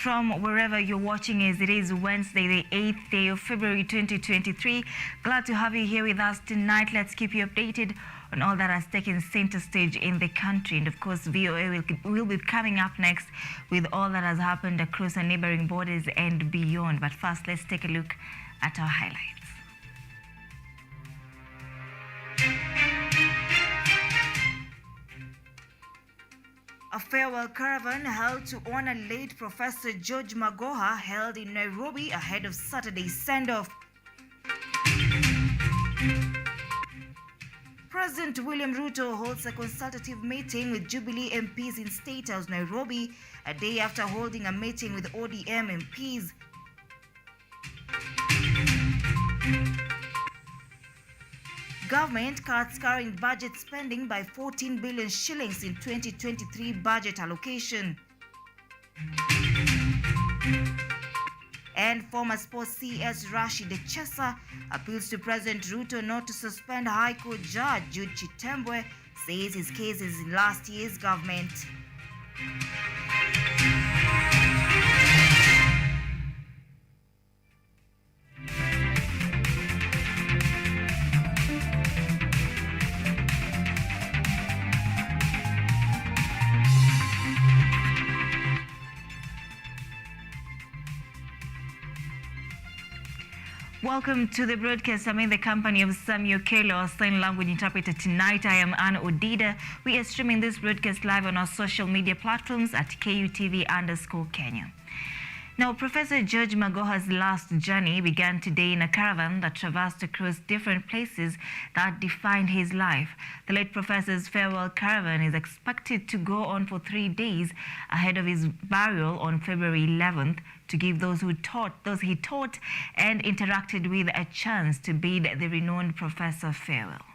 from wherever you're watching as it is Wednesday, the 8th day of February 2023. Glad to have you here with us tonight. Let's keep you updated on all that has taken center stage in the country. And of course, VOA will be coming up next with all that has happened across our neighboring borders and beyond. But first, let's take a look at our highlights. A farewell caravan held to honor late Professor George Magoha held in Nairobi ahead of Saturday's send-off. President William Ruto holds a consultative meeting with Jubilee MPs in State House, Nairobi, a day after holding a meeting with ODM MPs. Government cuts current budget spending by 14 billion shillings in 2023 budget allocation. And former sports CS Rashid Echesa appeals to President Ruto not to suspend High Court Judge Jude Chitembwe, says his case is in last year's government. Welcome to the broadcast. I'm in the company of Samuel Kelo, our sign language interpreter tonight. I am ODIDA. We are streaming this broadcast live on our social media platforms at KUTV_Kenya. Now, Professor George Magoha's last journey began today in a caravan that traversed across different places that defined his life. The late professor's farewell caravan is expected to go on for 3 days ahead of his burial on February 11th to give those he taught and interacted with a chance to bid the renowned professor farewell.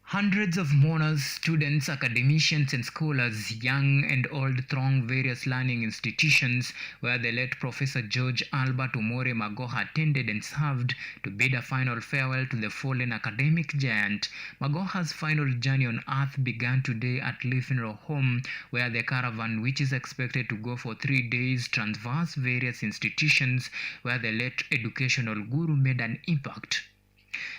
Hundreds of mourners, students, academicians and scholars, young and old, throng various learning institutions where the late Professor George Albert Omore Magoha attended and served to bid a final farewell to the fallen academic giant. Magoha's final journey on earth began today at Lee Funeral Home, where the caravan, which is expected to go for 3 days, traversed various institutions where the late educational guru made an impact.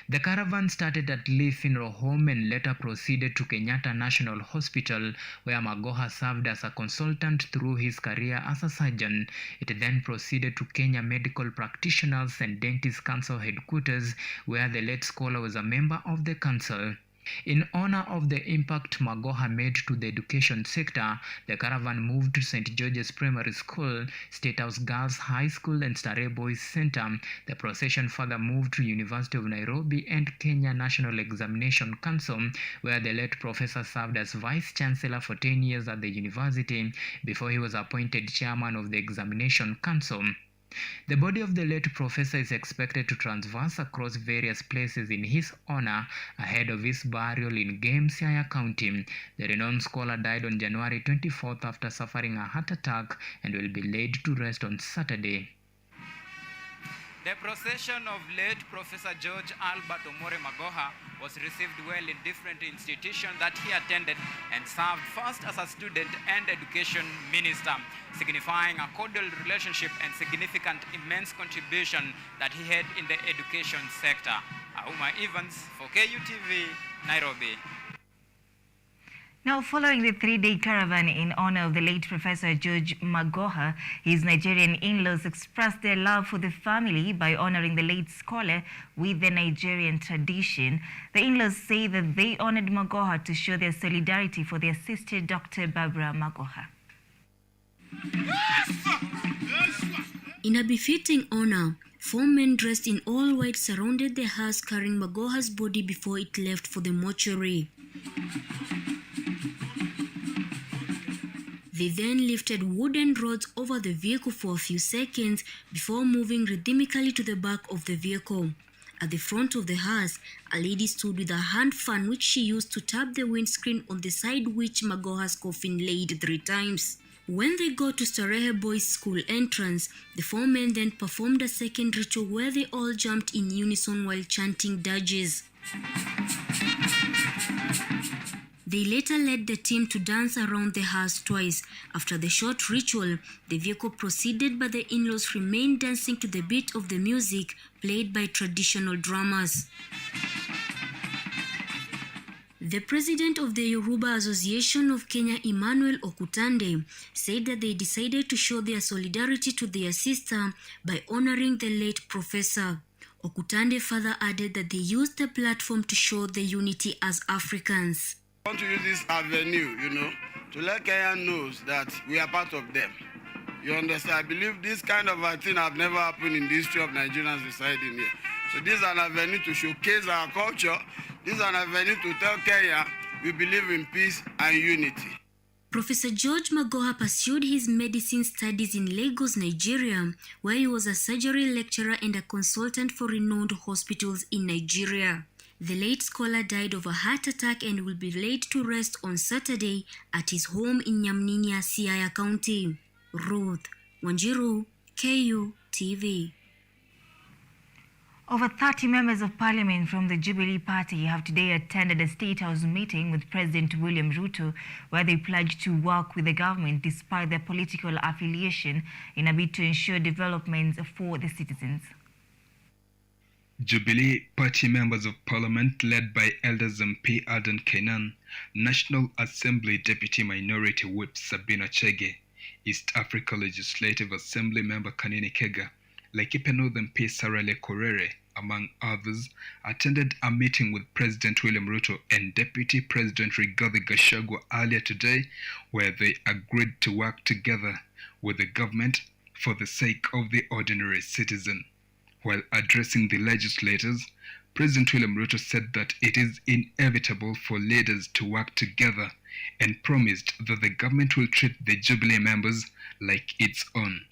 The caravan started at Lee Funeral Home and later proceeded to Kenyatta National Hospital, where Magoha served as a consultant through his career as a surgeon. It then proceeded to Kenya Medical Practitioners and Dentists Council headquarters, where the late scholar was a member of the council. In honor of the impact Magoha made to the education sector, the caravan moved to St. George's Primary School, State House Girls High School and Starehe Boys Center. The procession further moved to University of Nairobi and Kenya National Examination Council, where the late professor served as Vice Chancellor for 10 years at the university before he was appointed Chairman of the Examination Council. The body of the late professor is expected to traverse across various places in his honor ahead of his burial in Siaya County. The renowned scholar died on January 24th after suffering a heart attack and will be laid to rest on Saturday. The procession of late Professor George Albert Omore Magoha was received well in different institutions that he attended and served first as a student and education minister, signifying a cordial relationship and significant immense contribution that he had in the education sector. Auma Evans for KUTV, Nairobi. Now, following the 3-day caravan in honor of the late Professor George Magoha, his Nigerian in-laws expressed their love for the family by honoring the late scholar with the Nigerian tradition. The in-laws say that they honored Magoha to show their solidarity for their sister, Dr. Barbara Magoha. In a befitting honor, 4 men dressed in all white surrounded the hearse carrying Magoha's body before it left for the mortuary. They then lifted wooden rods over the vehicle for a few seconds before moving rhythmically to the back of the vehicle. At the front of the hearse, a lady stood with a hand fan which she used to tap the windscreen on the side which Magoha's coffin laid 3 times. When they got to Starehe Boys School entrance, the 4 men then performed a second ritual where they all jumped in unison while chanting dirges. They later led the team to dance around the hearse twice. After the short ritual, the vehicle proceeded, but the in-laws remained dancing to the beat of the music played by traditional drummers. The president of the Yoruba Association of Kenya, Emmanuel Okutande, said that they decided to show their solidarity to their sister by honoring the late professor. Okutande further added that they used the platform to show the unity as Africans. I want to use this avenue, to let Kenya know that we are part of them. You understand? I believe this kind of a thing have never happened in the history of Nigerian society here. So this is an avenue to showcase our culture. This is an avenue to tell Kenya we believe in peace and unity. Professor George Magoha pursued his medicine studies in Lagos, Nigeria, where he was a surgery lecturer and a consultant for renowned hospitals in Nigeria. The late scholar died of a heart attack and will be laid to rest on Saturday at his home in Nyamninia, Siaya County. Ruth Wanjiru, KU TV. Over 30 members of parliament from the Jubilee Party have today attended a State House meeting with President William Ruto, where they pledged to work with the government despite their political affiliation in a bid to ensure developments for the citizens. Jubilee Party members of parliament led by Elders MP Adan Kenan, National Assembly Deputy Minority Whip Sabina Chege, East Africa Legislative Assembly member Kanini Kega, Laikipia Northern MP Sarale Korere, among others, attended a meeting with President William Ruto and Deputy President Rigathi Gachagua earlier today, where they agreed to work together with the government for the sake of the ordinary citizen. While addressing the legislators, President William Ruto said that it is inevitable for leaders to work together and promised that the government will treat the Jubilee members like its own.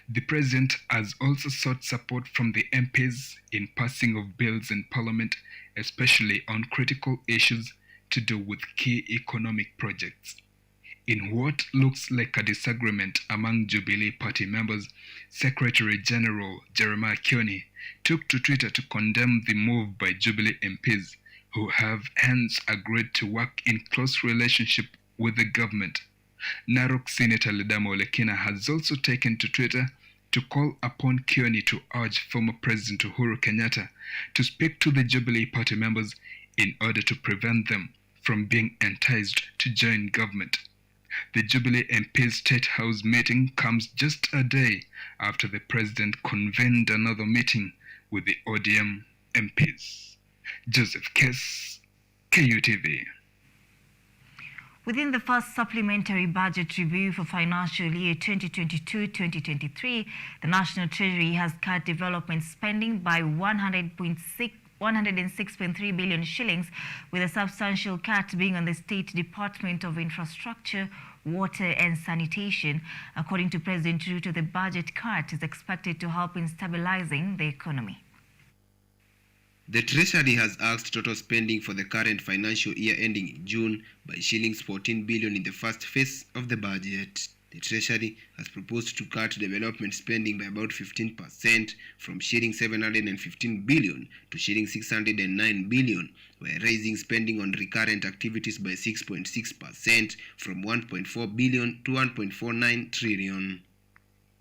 The President has also sought support from the MPs in passing of bills in Parliament, especially on critical issues to do with key economic projects. In what looks like a disagreement among Jubilee Party members, Secretary General Jeremiah Kioni took to Twitter to condemn the move by Jubilee MPs, who have hence agreed to work in close relationship with the government. Narok Senator Ledamo Lekina has also taken to Twitter to call upon Kioni to urge former President Uhuru Kenyatta to speak to the Jubilee Party members in order to prevent them from being enticed to join government. The Jubilee MP's State House meeting comes just a day after the President convened another meeting with the ODM MPs. Joseph Kess, KUTV. Within the first supplementary budget review for financial year 2022-2023, the National Treasury has cut development spending by 106.3 billion shillings, with a substantial cut being on the State Department of Infrastructure, Water and Sanitation. According to President Ruto, the budget cut is expected to help in stabilizing the economy. The Treasury has asked total spending for the current financial year ending in June by shillings 14 billion in the first phase of the budget. The Treasury has proposed to cut development spending by about 15% from shillings 715 billion to shillings 609 billion, while raising spending on recurrent activities by 6.6% from 1.4 billion to 1.49 trillion.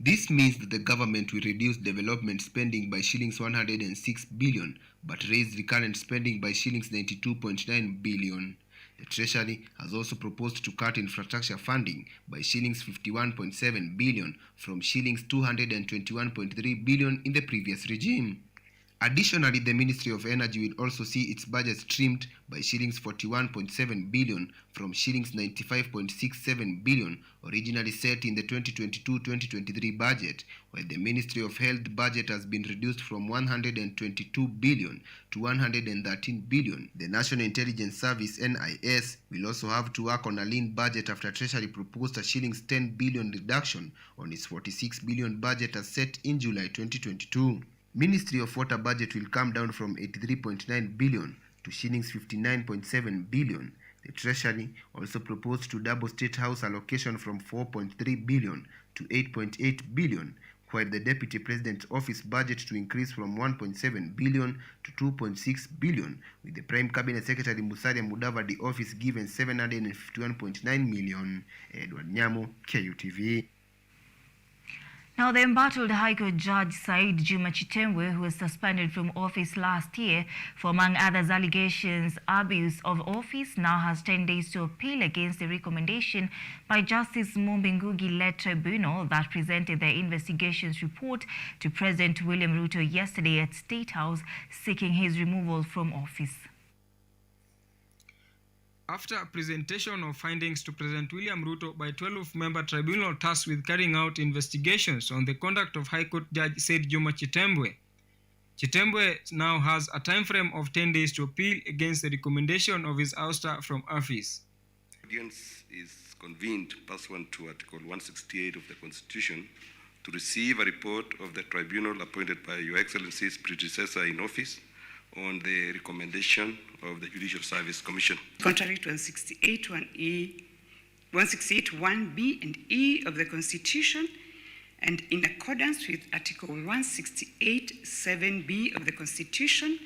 This means that the government will reduce development spending by shillings 106 billion but raise recurrent spending by shillings 92.9 billion. The Treasury has also proposed to cut infrastructure funding by shillings 51.7 billion from shillings 221.3 billion in the previous regime. Additionally, the Ministry of Energy will also see its budget trimmed by shillings 41.7 billion from shillings 95.67 billion originally set in the 2022-2023 budget, while the Ministry of Health budget has been reduced from 122 billion to 113 billion. The National Intelligence Service (NIS) will also have to work on a lean budget after Treasury proposed a shillings 10 billion reduction on its 46 billion budget as set in July 2022. Ministry of Water budget will come down from 83.9 billion to shillings 59.7 billion. The Treasury also proposed to double State House allocation from 4.3 billion to 8.8 billion, while the Deputy President's office budget to increase from 1.7 billion to 2.6 billion, with the Prime Cabinet Secretary Musalia Mudavadi office given 751.9 million. Edward Nyamo, KUTV. Now, the embattled High Court Judge Said Juma Chitembwe, who was suspended from office last year for, among others, allegations abuse of office, now has 10 days to appeal against the recommendation by Justice Mumbi Ngugi-led tribunal that presented their investigations report to President William Ruto yesterday at State House, seeking his removal from office. After a presentation of findings to President William Ruto by 12-member tribunal tasked with carrying out investigations on the conduct of High Court Judge Said Juma Chitembwe, Chitembwe now has a time frame of 10 days to appeal against the recommendation of his ouster from office. Audience is convened pursuant to Article 168 of the Constitution to receive a report of the tribunal appointed by Your Excellency's predecessor in office on the recommendation of the Judicial Service Commission. Contrary to 168(1)(e), 168(1)(b) and (e) of the Constitution, and in accordance with Article 168(7)(b) of the Constitution,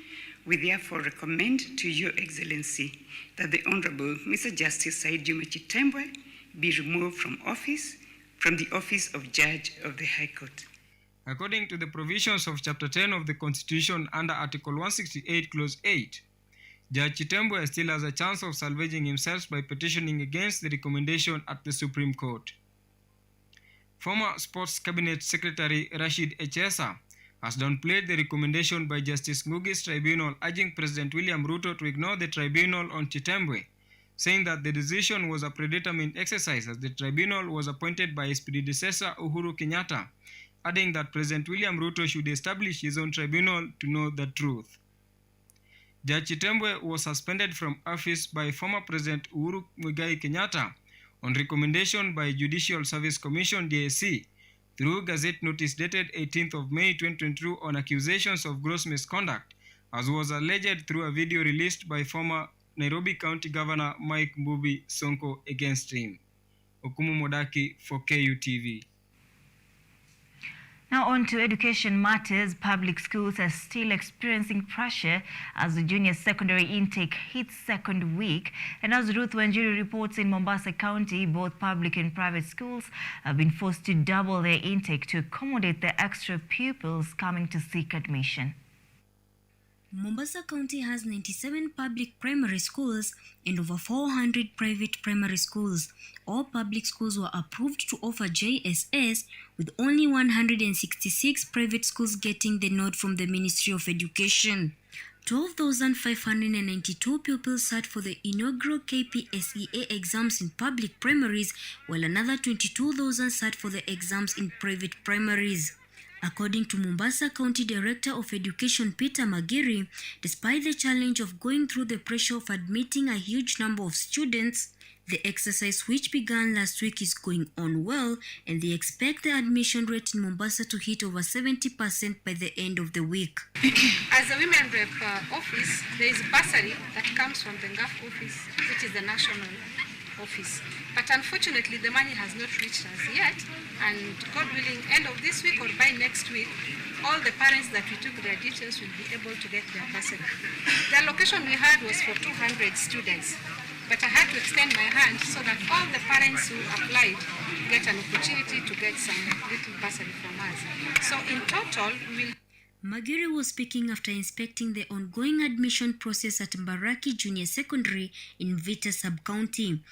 we therefore recommend to Your Excellency that the Honorable Mr. Justice Said Juma Chitembwe be removed from the office of Judge of the High Court. According to the provisions of Chapter 10 of the Constitution under Article 168, Clause 8, Judge Chitembwe still has a chance of salvaging himself by petitioning against the recommendation at the Supreme Court. Former Sports Cabinet Secretary Rashid Echesa has downplayed the recommendation by Justice Ngugi's tribunal, urging President William Ruto to ignore the tribunal on Chitembwe, saying that the decision was a predetermined exercise as the tribunal was appointed by his predecessor Uhuru Kenyatta, adding that President William Ruto should establish his own tribunal to know the truth. Judge Chitembwe was suspended from office by former President Uhuru Muigai Kenyatta on recommendation by Judicial Service Commission (JSC) through Gazette notice dated 18th of May 2022 on accusations of gross misconduct, as was alleged through a video released by former Nairobi County Governor Mike Mbuvi Sonko against him. Okumu Modaki for KUTV. Now on to education matters. Public schools are still experiencing pressure as the junior secondary intake hits second week. And as Ruth Wanjiru reports, in Mombasa County, both public and private schools have been forced to double their intake to accommodate the extra pupils coming to seek admission. Mombasa County has 97 public primary schools and over 400 private primary schools. All public schools were approved to offer JSS, with only 166 private schools getting the nod from the Ministry of Education. 12,592 pupils sat for the inaugural KPSEA exams in public primaries, while another 22,000 sat for the exams in private primaries. According to Mombasa County Director of Education Peter Magiri, despite the challenge of going through the pressure of admitting a huge number of students, the exercise, which began last week, is going on well, and they expect the admission rate in Mombasa to hit over 70% by the end of the week. As a Women Rep office, there is bursary that comes from the NGAF office, which is the national office. But unfortunately, the money has not reached us yet, and God willing, end of this week or by next week, all the parents that we took their details will be able to get their bursary. The allocation we had was for 200 students, but I had to extend my hand so that all the parents who applied get an opportunity to get some little bursary from us. So in total, we'll... Magiri was speaking after inspecting the ongoing admission process at Mbaraki Junior Secondary in Vita Sub-County.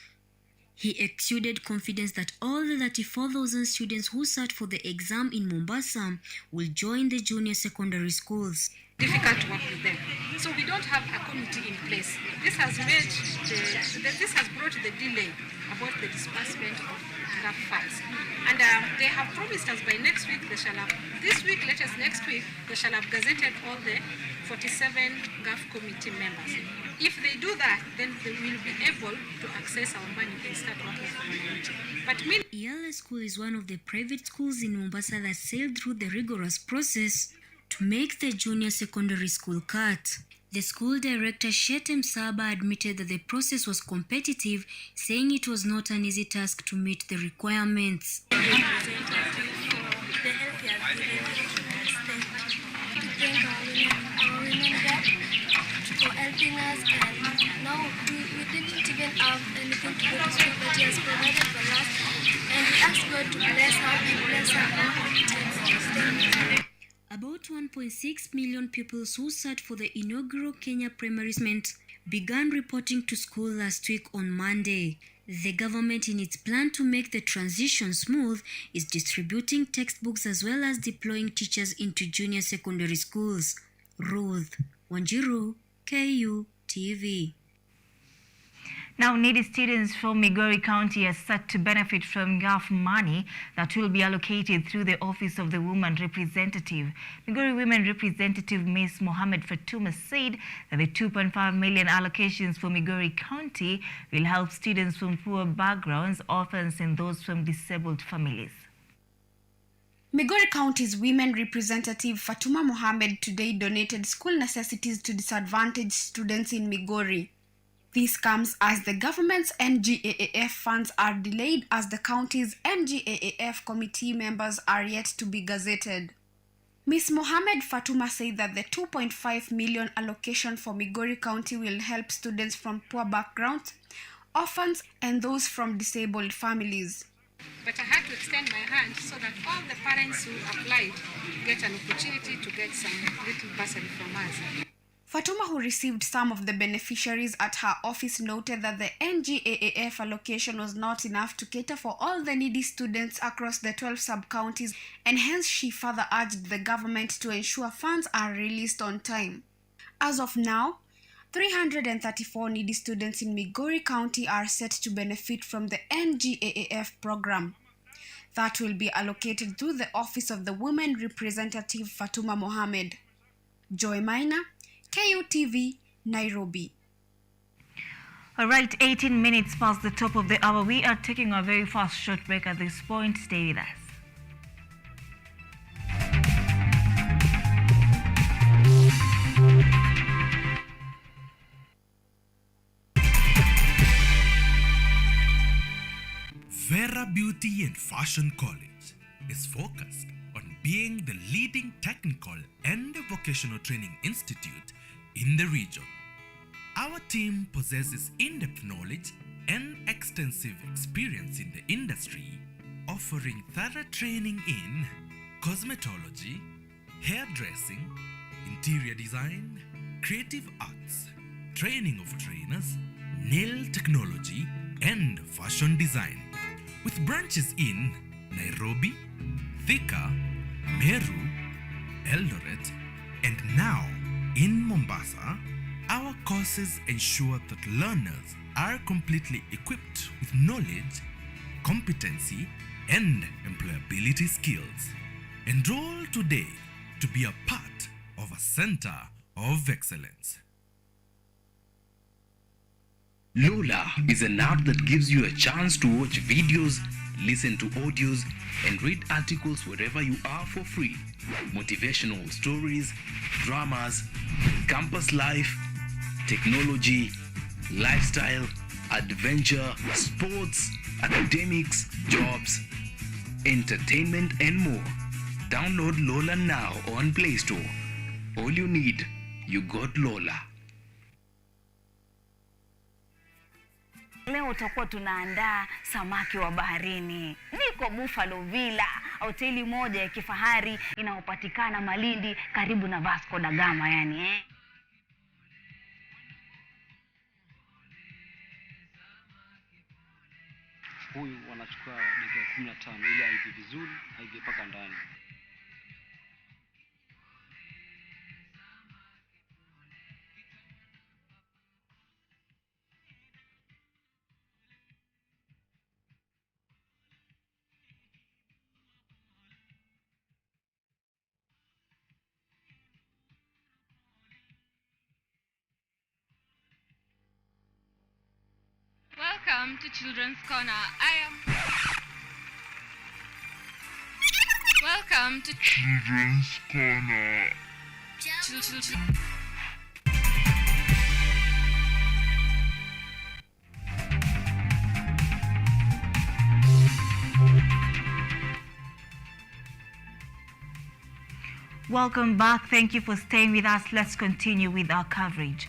He exuded confidence that all the 34,000 students who sat for the exam in Mombasa will join the junior secondary schools. Difficult to work with them. So we don't have a committee in place. This has brought the delay about the disbursement of GAF funds. And they have promised us by next week they shall have, this week, latest next week, they shall have gazetted all the 47 GAF committee members. If they do that, then they will be able to access our money and start working for community. But Yala School is one of the private schools in Mombasa that sailed through the rigorous process to make the junior secondary school cut. The school director, Shetem Saba, admitted that the process was competitive, saying it was not an easy task to meet the requirements. The healthier that He has provided for us, and we ask God to bless her and bless her. About 1.6 million pupils who sat for the inaugural Kenya Primarisment began reporting to school last week on Monday. The government, in its plan to make the transition smooth, is distributing textbooks as well as deploying teachers into junior secondary schools. Ruth Wanjiru, KU TV. Now, needy students from Migori County are set to benefit from GAF money that will be allocated through the Office of the Woman Representative. Migori Women Representative Ms. Mohammed Fatuma said that the 2.5 million allocations for Migori County will help students from poor backgrounds, orphans, and those from disabled families. Migori County's Women Representative Fatuma Mohammed today donated school necessities to disadvantaged students in Migori. This comes as the government's NGAAF funds are delayed as the county's NGAAF committee members are yet to be gazetted. Ms. Mohammed Fatuma said that the 2.5 million allocation for Migori County will help students from poor backgrounds, orphans, and those from disabled families. But I had to extend my hand so that all the parents who applied get an opportunity to get some little bursary from us. Fatuma, who received some of the beneficiaries at her office, noted that the NGAAF allocation was not enough to cater for all the needy students across the 12 sub-counties, and hence she further urged the government to ensure funds are released on time. As of now, 334 needy students in Migori County are set to benefit from the NGAAF program. That will be allocated through the Office of the Women Representative Fatuma Mohammed. Joy Minor, KUTV, Nairobi. All right, 18 minutes past the top of the hour. We are taking a very fast short break at this point. Stay with us. Vera Beauty and Fashion College is focused on being the leading technical and vocational training institute in the region. Our team possesses in-depth knowledge and extensive experience in the industry, offering thorough training in cosmetology, hairdressing, interior design, creative arts, training of trainers, nail technology, and fashion design. With branches in Nairobi, Thika, Meru, Eldoret, and now in Mombasa, our courses ensure that learners are completely equipped with knowledge, competency, and employability skills. Enroll today to be a part of a center of excellence. Lola is an app that gives you a chance to watch videos, listen to audios, and read articles wherever you are for free. Motivational stories, dramas, campus life, technology, lifestyle, adventure, sports, academics, jobs, entertainment, and more. Download Lola now on Play Store. All you need, you got Lola. Leo tutakuwa tunaandaa samaki wa baharini. Niko Buffalo Villa, hoteli moja ya kifahari inayopatikana Malindi karibu na Vasco da Gama yani. Huyu wanachukua dakika 15 ili aive vizuri, aive paka ndani. Welcome to Children's Corner. Welcome to Children's Corner. Welcome back. Thank you for staying with us. Let's continue with our coverage.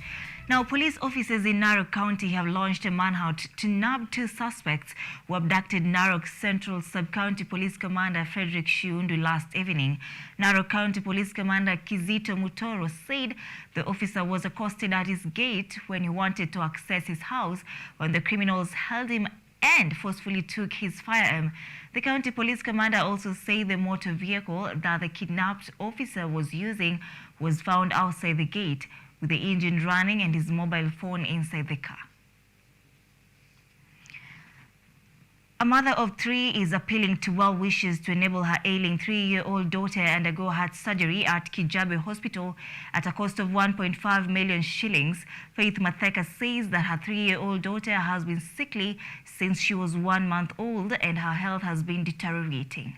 Now, police officers in Narok County have launched a manhunt to nab 2 suspects who abducted Narok Central Sub-County Police Commander Frederick Shiundu last evening. Narok County Police Commander Kizito Mutoro said the officer was accosted at his gate when he wanted to access his house when the criminals held him and forcefully took his firearm. The county police commander also said the motor vehicle that the kidnapped officer was using was found outside the gate, with the engine running and his mobile phone inside the car. A mother of 3 is appealing to well wishes to enable her ailing 3-year-old daughter undergo heart surgery at Kijabe Hospital at a cost of 1.5 million shillings. Faith Matheka says that her 3-year-old daughter has been sickly since she was 1 month old and her health has been deteriorating.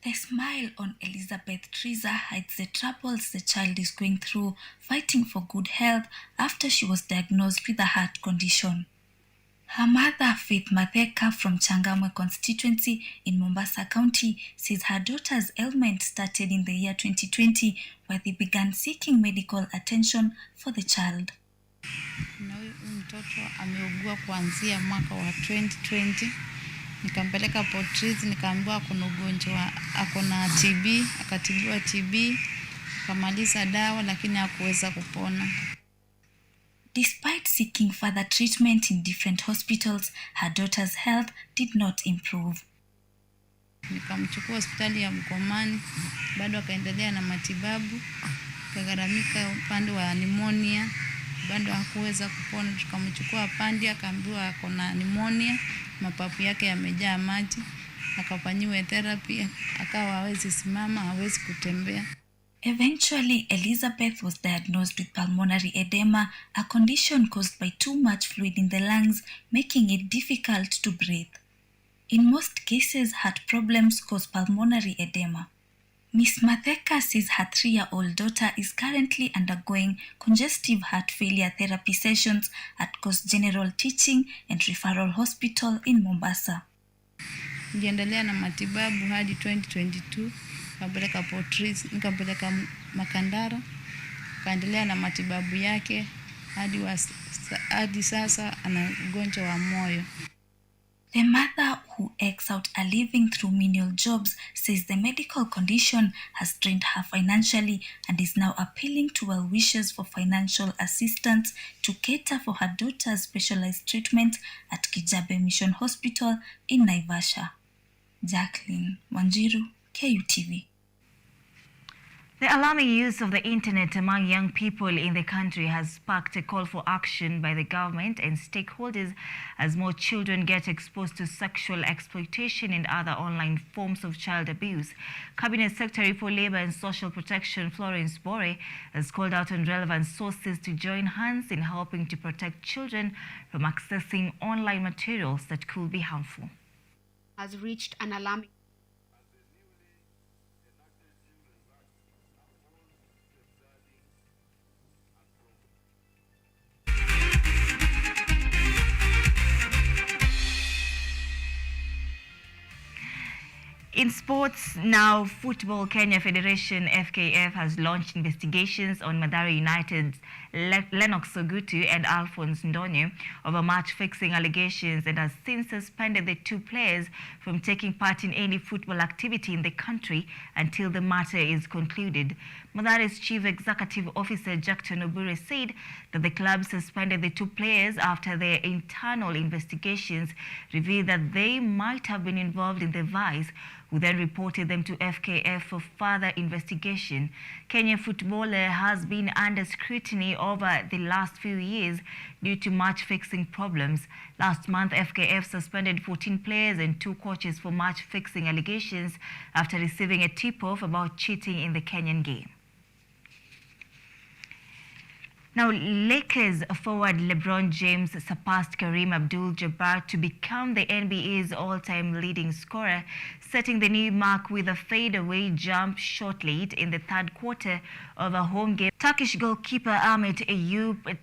The smile on Elizabeth Triza hides the troubles the child is going through fighting for good health after she was diagnosed with a heart condition. Her mother, Faith Matheka from Changamwe constituency in Mombasa County, says her daughter's ailment started in the year 2020, where they began seeking medical attention for the child. Na huyu mtoto ameugua kuanzia mwaka wa 2020. Nikampeleka Portrees, nikaambiwa kuna ugonjwa, akona TB, akatibiwa TB, akamaliza dawa lakini hakuweza kupona. Despite seeking further treatment in different hospitals, her daughter's health did not improve. Nikamchukua hospitali ya Mkomani, bado akaendelea na matibabu, kagharamika upande wa pneumonia, bado hakuweza kupona. Tukamchukua Pandi, akaambiwa akona pneumonia, mapafu yake yamejaa maji, akafanyiwa therapy, akawa hawezi simama, hawezi kutembea. Eventually, Elizabeth was diagnosed with pulmonary edema, a condition caused by too much fluid in the lungs, making it difficult to breathe. In most cases, heart problems cause pulmonary edema. Miss Matheka says her 3-year-old daughter is currently undergoing congestive heart failure therapy sessions at Coast General Teaching and Referral Hospital in Mombasa. Niliendelea na matibabu hadi 2022. Nikapeleka Portrees, nikapeleka Makandara, kaendelea na matibabu yake hadi sasa ana ugonjwa wa moyo. The mother, who ekes out a living through menial jobs, says the medical condition has strained her financially and is now appealing to well wishers for financial assistance to cater for her daughter's specialized treatment at Kijabe Mission Hospital in Naivasha. Jacqueline Wanjiru, KUTV. The alarming use of the internet among young people in the country has sparked a call for action by the government and stakeholders as more children get exposed to sexual exploitation and other online forms of child abuse. Cabinet Secretary for Labour and Social Protection Florence Bore has called out on relevant sources to join hands in helping to protect children from accessing online materials that could be harmful. Has reached an alarming In sports now, Football Kenya Federation FKF has launched investigations on Mathare United's Lennox Ogutu and Alphonse Ndonye over match-fixing allegations and has since suspended the 2 players from taking part in any football activity in the country until the matter is concluded. Mathare's Chief Executive Officer Jackton Obure said that the club suspended the 2 players after their internal investigations revealed that they might have been involved in the vice, who then reported them to FKF for further investigation. Kenya footballer has been under scrutiny over the last few years due to match-fixing problems. Last month, FKF suspended 14 players and 2 coaches for match-fixing allegations after receiving a tip-off about cheating in the Kenyan game. Now, Lakers forward LeBron James surpassed Kareem Abdul-Jabbar to become the NBA's all-time leading scorer, setting the new mark with a fadeaway jump shot late in the 3rd quarter of a home game. Turkish goalkeeper Ahmet Eyüp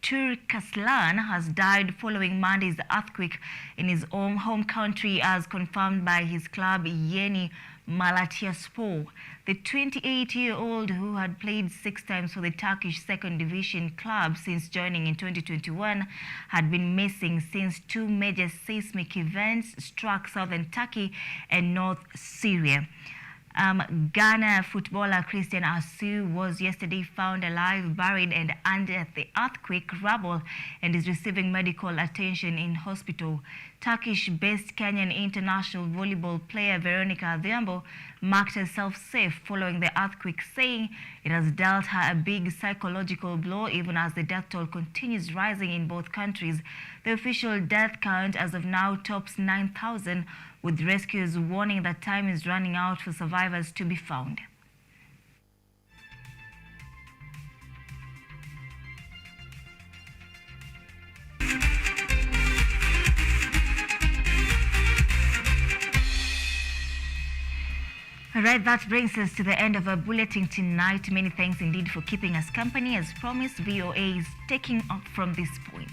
Turkaslan has died following Monday's earthquake in his home country, as confirmed by his club Yeni Malatyaspor. The 28-year-old, who had played 6 times for the Turkish second division club since joining in 2021, had been missing since 2 major seismic events struck southern Turkey and North Syria. Ghana footballer Christian Asu was yesterday found alive, buried and under the earthquake rubble, and is receiving medical attention in hospital. Turkish-based Kenyan international volleyball player Veronica Adhiambo marked herself safe following the earthquake, saying it has dealt her a big psychological blow even as the death toll continues rising in both countries. The official death count as of now tops 9,000, with rescuers warning that time is running out for survivors to be found. All right, that brings us to the end of our bulletin tonight. Many thanks indeed for keeping us company. As promised, VOA is taking off from this point.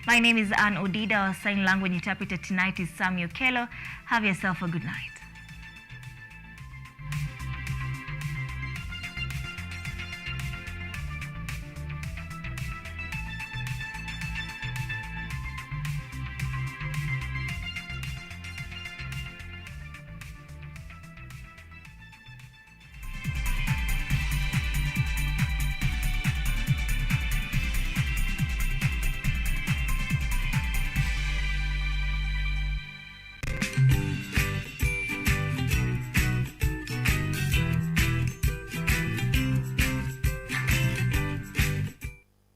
My name is ODIDA. Our sign language interpreter tonight is Samuel Kello. Have yourself a good night.